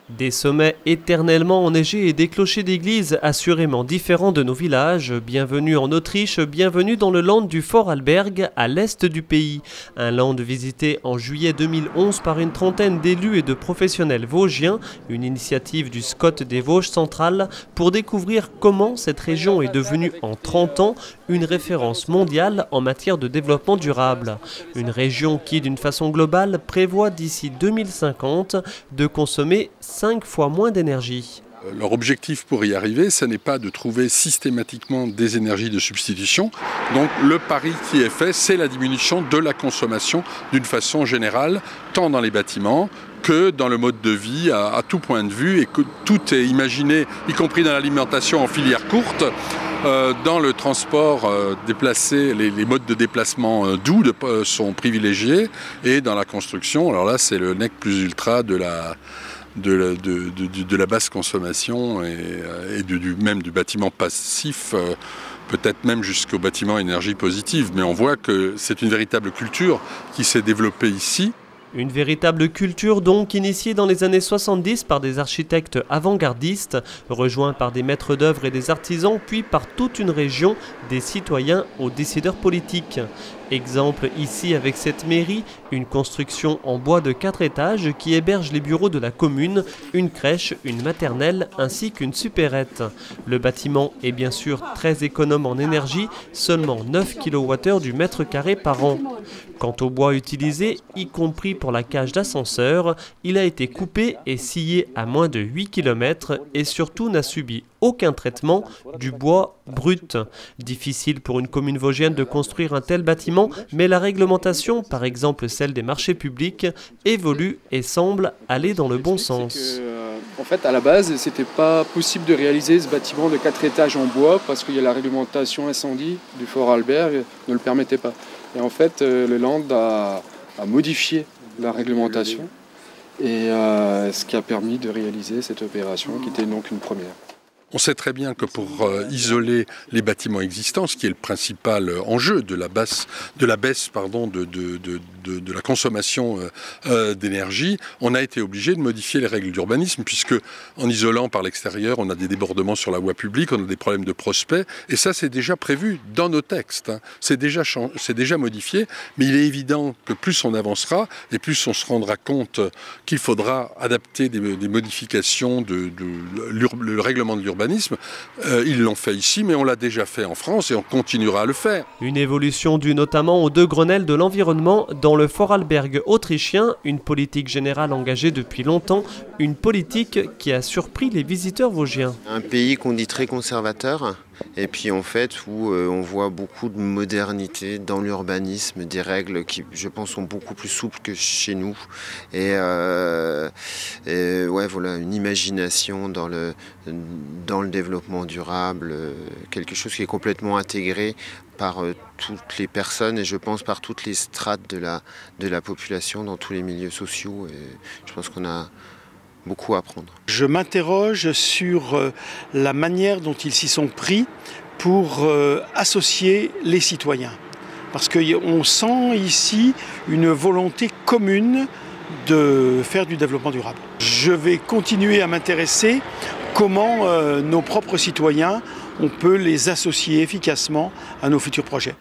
Des sommets éternellement enneigés et des clochers d'église assurément différents de nos villages. Bienvenue en Autriche, bienvenue dans le land du Vorarlberg, à l'est du pays. Un land visité en juillet 2011 par une trentaine d'élus et de professionnels vosgiens, une initiative du SCOT des Vosges centrales pour découvrir comment cette région est devenue en 30 ans une référence mondiale en matière de développement durable. Une région qui, d'une façon globale, prévoit d'ici 2050 de consommer 5 fois moins d'énergie. Leur objectif pour y arriver, ce n'est pas de trouver systématiquement des énergies de substitution. Donc le pari qui est fait, c'est la diminution de la consommation d'une façon générale, tant dans les bâtiments que dans le mode de vie à tout point de vue, et que tout est imaginé, y compris dans l'alimentation en filière courte. Dans le transport déplacé, les modes de déplacement doux sont privilégiés, et dans la construction, alors là c'est le nec plus ultra de la basse consommation et même du bâtiment passif, peut-être même jusqu'au bâtiment énergie positive. Mais on voit que c'est une véritable culture qui s'est développée ici. Une véritable culture donc initiée dans les années 70 par des architectes avant-gardistes, rejoints par des maîtres d'œuvre et des artisans, puis par toute une région, des citoyens aux décideurs politiques. Exemple ici avec cette mairie, une construction en bois de 4 étages qui héberge les bureaux de la commune, une crèche, une maternelle ainsi qu'une supérette. Le bâtiment est bien sûr très économe en énergie, seulement 9 kWh du mètre carré par an. Quant au bois utilisé, y compris pour la cage d'ascenseur, il a été coupé et scié à moins de 8 km et surtout n'a subi aucun traitement, du bois brut. Difficile pour une commune vosgienne de construire un tel bâtiment, mais la réglementation, par exemple celle des marchés publics, évolue et semble aller dans le bon sens. En fait, à la base, c'était pas possible de réaliser ce bâtiment de 4 étages en bois parce qu'il y a la réglementation incendie du Vorarlberg ne le permettait pas. Et en fait, le Land a modifié la réglementation, et ce qui a permis de réaliser cette opération qui était donc une première. On sait très bien que pour isoler les bâtiments existants, ce qui est le principal enjeu de la baisse de la consommation d'énergie, on a été obligé de modifier les règles d'urbanisme, puisque en isolant par l'extérieur, on a des débordements sur la voie publique, on a des problèmes de prospects, et ça c'est déjà prévu dans nos textes, hein. C'est déjà modifié, mais il est évident que plus on avancera, et plus on se rendra compte qu'il faudra adapter des modifications le règlement de l'urbanisme. Ils l'ont fait ici, mais on l'a déjà fait en France et on continuera à le faire. Une évolution due notamment aux 2 Grenelles de l'environnement dans le Vorarlberg autrichien, une politique générale engagée depuis longtemps, une politique qui a surpris les visiteurs vosgiens. Un pays qu'on dit très conservateur, et puis en fait où on voit beaucoup de modernité dans l'urbanisme, des règles qui, je pense, sont beaucoup plus souples que chez nous, et ouais, voilà, une imagination dans le développement durable, quelque chose qui est complètement intégré par toutes les personnes, et je pense par toutes les strates de la population dans tous les milieux sociaux, et je pense qu'on a beaucoup à apprendre. Je m'interroge sur la manière dont ils s'y sont pris pour associer les citoyens. Parce qu'on sent ici une volonté commune de faire du développement durable. Je vais continuer à m'intéresser comment nos propres citoyens, on peut les associer efficacement à nos futurs projets.